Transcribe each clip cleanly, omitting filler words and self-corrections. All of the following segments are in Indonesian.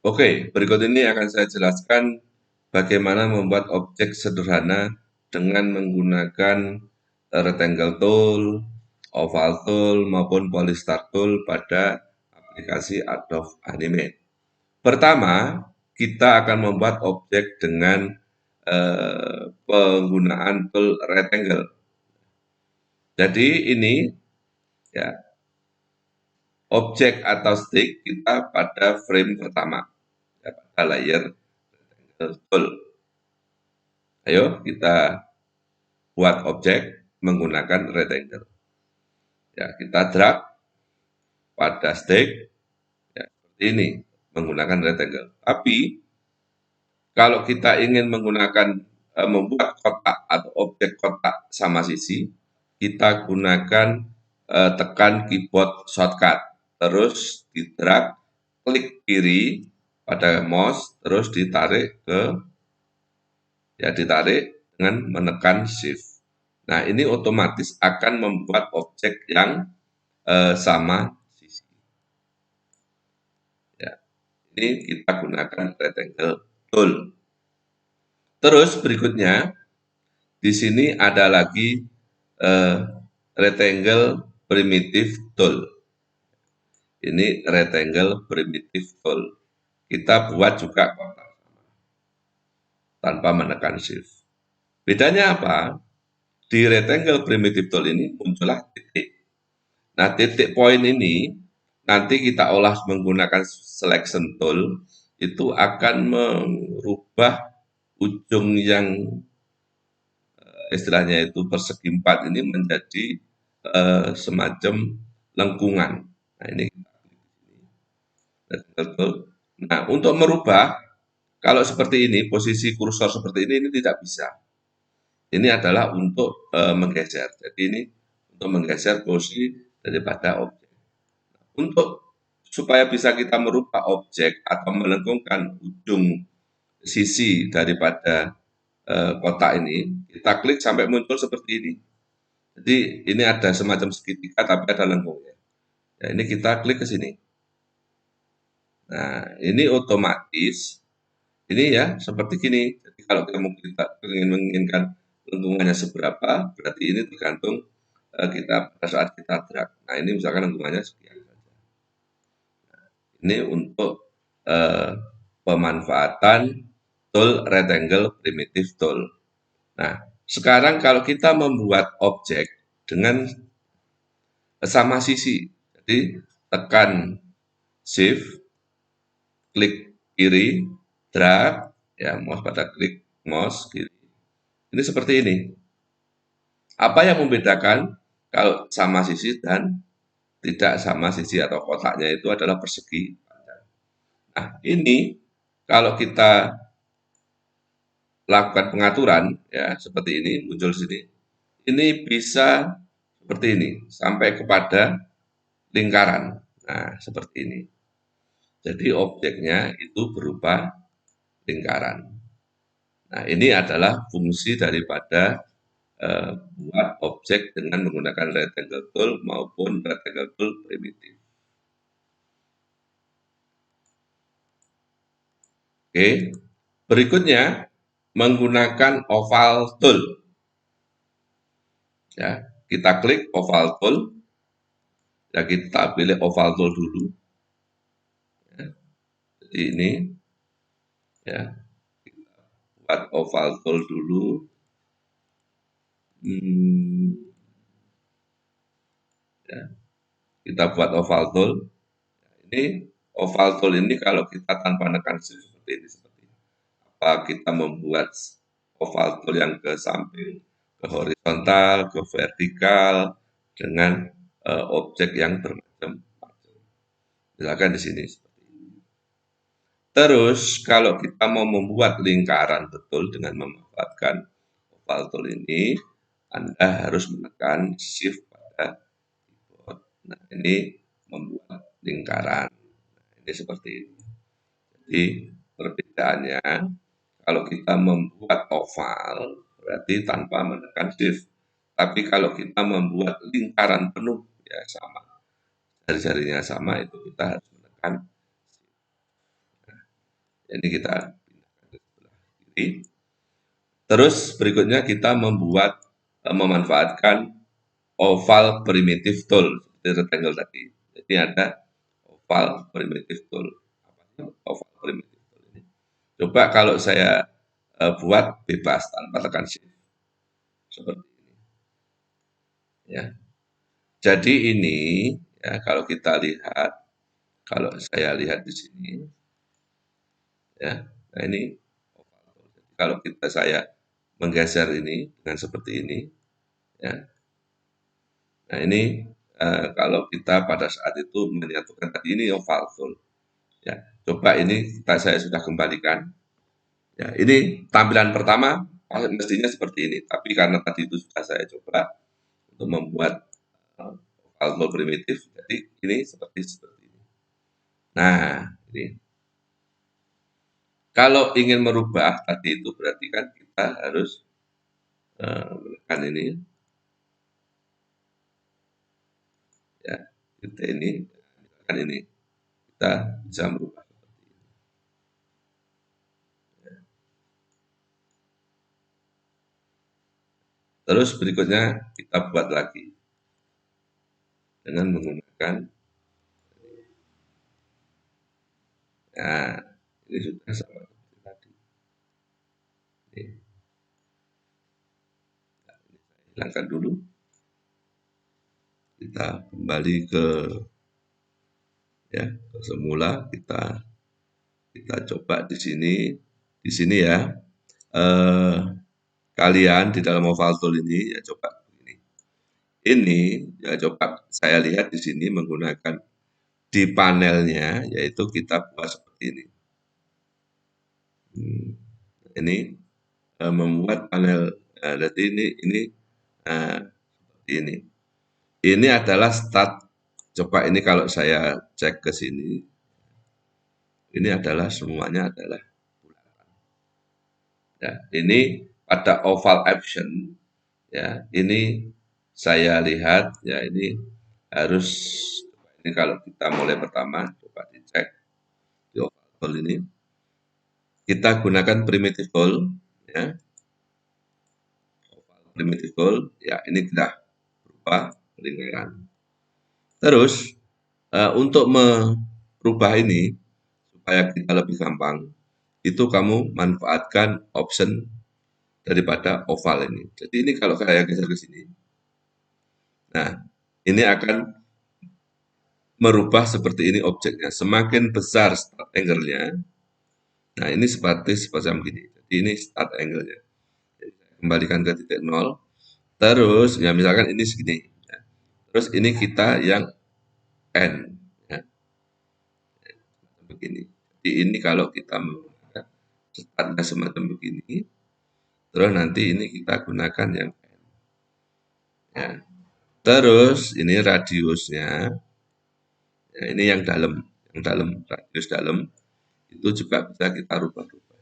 Oke, berikut ini akan saya jelaskan bagaimana membuat objek sederhana dengan menggunakan rectangle tool, oval tool, maupun polystar tool pada aplikasi Adobe Animate. Pertama, kita akan membuat objek dengan penggunaan tool rectangle. Jadi ini ya objek atau stick kita pada frame pertama, ya, pada layer tool. Ayo kita buat objek menggunakan rectangle. Ya, kita drag pada stick ya, seperti ini menggunakan rectangle. Tapi kalau kita ingin menggunakan membuat kotak atau objek kotak sama sisi, kita gunakan tekan keyboard shortcut, terus di drag, klik kiri pada mouse, terus ditarik dengan menekan shift. Nah, ini otomatis akan membuat objek yang sama sisi. Ya, ini kita gunakan rectangle tool. Terus berikutnya, di sini ada lagi rectangle primitive tool. Ini rectangle primitive tool. Kita buat juga kotak tanpa menekan shift. Bedanya apa? Di rectangle primitive tool ini muncullah titik. Nah, titik poin ini nanti kita olah menggunakan selection tool, itu akan merubah ujung yang istilahnya itu persegi 4 ini menjadi semacam lengkungan. Nah, ini betul. Nah, untuk merubah kalau seperti ini, posisi kursor seperti ini tidak bisa. Ini adalah untuk menggeser. Jadi ini untuk menggeser posisi daripada objek. Untuk supaya bisa kita merubah objek atau melengkungkan ujung sisi daripada kotak ini, kita klik sampai muncul seperti ini. Jadi ini ada semacam segitiga tapi ada lengkungnya. Ya, ini kita klik ke sini. Nah, ini otomatis ini ya seperti gini. Jadi kalau kita menginginkan lengkungannya seberapa, berarti ini tergantung kita pada saat kita drag. Nah, ini misalkan lengkungannya sekian saja. Nah, ini untuk pemanfaatan tool rectangle primitive tool. Nah, sekarang kalau kita membuat objek dengan sama sisi, jadi tekan shift, klik kiri, drag, ya mouse pada klik mouse kiri. Ini seperti ini. Apa yang membedakan kalau sama sisi dan tidak sama sisi atau kotaknya itu adalah persegi. Nah, ini kalau kita lakukan pengaturan ya seperti ini muncul sini. Ini bisa seperti ini sampai kepada lingkaran. Nah, seperti ini. Jadi objeknya itu berupa lingkaran. Nah, ini adalah fungsi daripada buat objek dengan menggunakan rectangle tool maupun rectangle tool primitif. Oke, berikutnya menggunakan oval tool. Ya, kita klik oval tool. Ya, kita pilih oval tool dulu. Ya, jadi ini ya, kita buat oval tool dulu. Ya, kita buat oval tool. Ini oval tool ini kalau kita tanpa menekan shift seperti ini, apa kita membuat oval tool yang ke samping, ke horizontal, ke vertikal dengan objek yang bermacam-macam. Misalkan di sini seperti ini. Terus kalau kita mau membuat lingkaran betul dengan memanfaatkan oval tool ini, Anda harus menekan shift pada keyboard. Nah, ini membuat lingkaran. Nah, ini seperti ini. Jadi perbedaannya kalau kita membuat oval berarti tanpa menekan shift. Tapi kalau kita membuat lingkaran penuh ya sama. Jari-jarinya sama itu kita harus menekan. Ini kita pindahkan ke sebelah kiri. Terus berikutnya kita memanfaatkan oval primitive tool seperti rectangle tadi. Jadi ada oval primitive tool. Apa sih oval primitive tool ini? Coba kalau saya buat bebas tanpa tekan shift seperti ini. Ya. Jadi ini ya kalau kita lihat, kalau saya lihat di sini, ya, nah ini oval tool. Jadi kalau saya menggeser ini dengan seperti ini, ya. Nah ini kalau kita pada saat itu menyatukan tadi ini oval tool. Ya, coba ini saya sudah kembalikan. Ya, ini tampilan pertama mestinya seperti ini, tapi karena tadi itu sudah saya coba untuk membuat oval tool primitif, jadi ini seperti ini. Nah, ini kalau ingin merubah tadi itu berarti kan kita harus menekan ini, ya, kita ini, misalkan ini, kita bisa merubah. Terus berikutnya kita buat lagi dengan menggunakan, nah ini sudah sama seperti tadi. Ini, hilangkan dulu. Kita kembali ke semula, kita coba di sini ya. Kalian di dalam oval tool ini ya coba ini. Ini ya coba saya lihat di sini menggunakan di panelnya, yaitu kita buat seperti ini. Ini membuat panel, jadi ini seperti ini. Ini adalah start. Coba ini kalau saya cek ke sini, ini adalah semuanya adalah bulatan. Ya, ini pada oval option, ya ini saya lihat ya ini harus, ini kalau kita mulai pertama coba dicek di oval tool ini, kita gunakan primitive tool, ya oval primitive tool, ya ini sudah berubah lingkaran. Terus untuk merubah ini supaya kita lebih gampang, itu kamu manfaatkan option daripada oval ini. Jadi ini kalau saya geser ke sini, nah ini akan merubah seperti ini objeknya. Semakin besar start angle-nya, nah ini seperti semacam gini. Jadi ini start angle-nya. Kembalikan ke titik 0. Terus ya misalkan ini segini. Ya. Terus ini kita yang N. Ya. Begini. Jadi ini kalau kita menggunakan startnya semacam begini, terus nanti ini kita gunakan yang N. Ya. Terus ini radiusnya, ya, ini yang dalam, radius dalam, itu juga bisa kita rubah-rubah.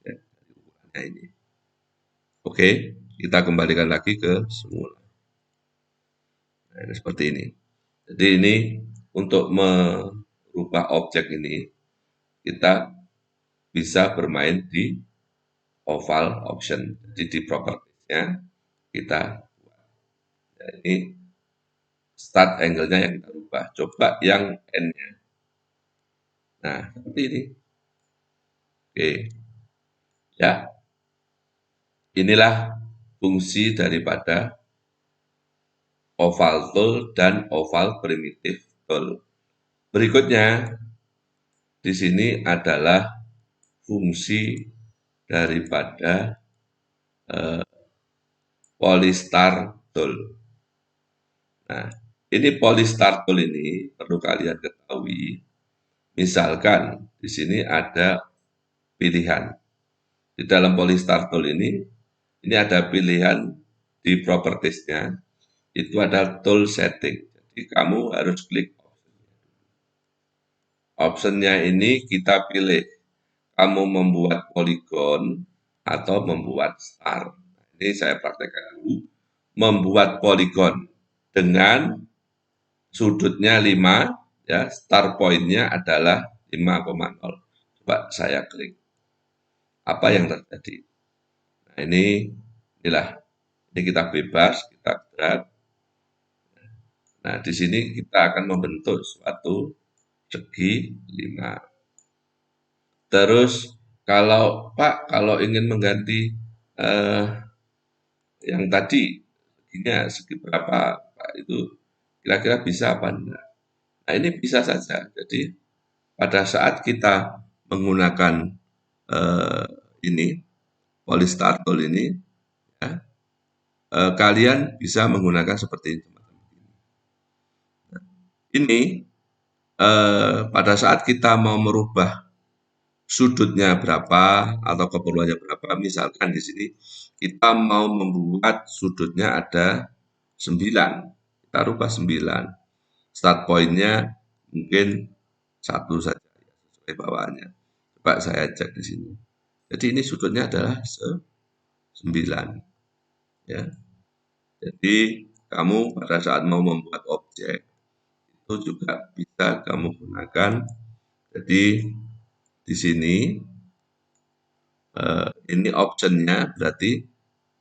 Ya, ukurannya ini. Oke, kita kembalikan lagi ke semula. Nah, ini seperti ini. Jadi ini untuk merubah objek ini, kita bisa bermain di oval option. Jadi di propertiesnya kita buat. Nah, ini start angle-nya yang kita rubah. Coba yang N-nya. Nah, seperti ini. Oke. Ya. Inilah fungsi daripada oval tool dan oval primitive tool. Berikutnya di sini adalah fungsi daripada polystar tool. Nah, ini polystar tool ini perlu kalian ketahui. Misalkan di sini ada pilihan. Di dalam polystar tool ini ada pilihan di propertiesnya, itu ada tool setting. Jadi kamu harus klik optionnya ini kita pilih. Kamu membuat poligon atau membuat star. Ini saya praktekkan dulu. Membuat poligon dengan sudutnya 5, ya, star point-nya adalah 5,0. Coba saya klik. Apa yang terjadi? Nah, inilah. Ini kita bebas, kita drag. Nah, di sini kita akan membentuk suatu segi 5. Terus kalau Pak, kalau ingin mengganti eh, yang tadi seginya segi berapa Pak, itu kira-kira bisa apa enggak? Nah, ini bisa saja. Jadi pada saat kita menggunakan eh, ini polystar tool ini, ya, kalian bisa menggunakan seperti itu. Ini pada saat kita mau merubah sudutnya berapa atau keperluannya berapa, misalkan di sini kita mau membuat sudutnya ada 9, kita rubah 9. Start point-nya mungkin 1 saja sesuai bawaannya. Coba saya cek di sini. Jadi ini sudutnya adalah 9, ya. Jadi kamu pada saat mau membuat objek itu juga bisa kamu gunakan. Jadi di sini ini optionnya berarti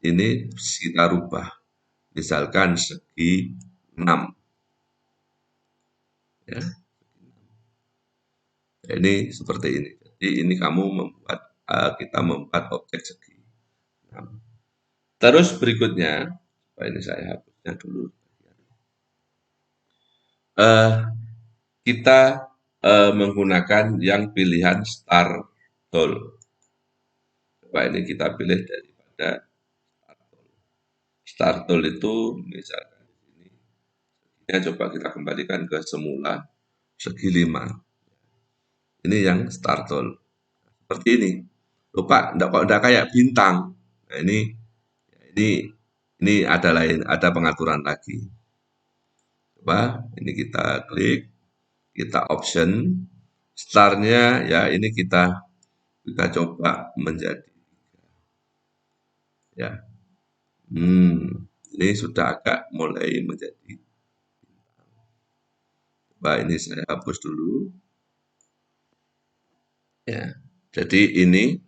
ini kita rubah. Misalkan segi 6. Ya. Ini seperti ini. Jadi ini kamu kita membuat objek segi 6. Terus berikutnya, ini saya hapusnya dulu. Kita menggunakan yang pilihan Start Tool. Coba ini kita pilih daripada Start Tool itu misalkan ini. Ini coba kita kembalikan ke semula segi 5. Ini yang Start Tool. Seperti ini. Lupa, kok enggak kayak bintang. Nah, ini ada pengaturan lagi. Coba ini kita klik, kita option, startnya ya ini kita coba menjadi ya. Ini sudah agak mulai menjadi. Coba ini saya hapus dulu. Ya. Jadi ini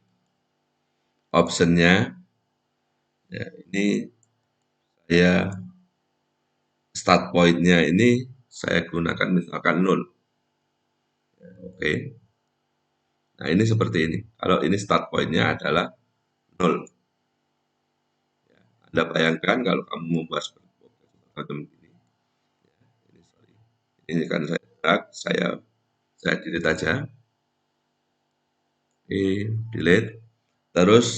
optionnya. Ya, ini saya start point-nya ini saya gunakan misalkan 0. Ya, oke. Nah, ini seperti ini. Kalau ini start point-nya adalah 0. Ya, Anda bayangkan kalau kamu membuat semacam ini. Ini kan saya drag, saya delete aja. Oke, delete. Terus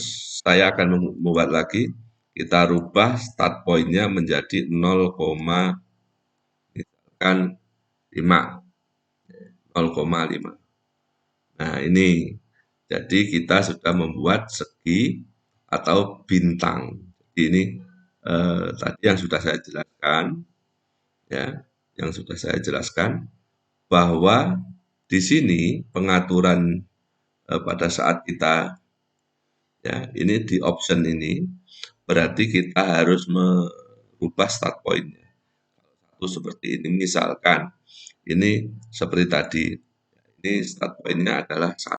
saya akan membuat lagi. Kita rubah start point-nya menjadi 0,5. Nah, ini. Jadi kita sudah membuat segi atau bintang. Jadi ini tadi yang sudah saya jelaskan, ya, yang sudah saya jelaskan bahwa di sini pengaturan pada saat kita ya ini di option ini berarti kita harus merubah start point-nya. Satu seperti ini misalkan ini seperti tadi. Ini start point-nya adalah 1.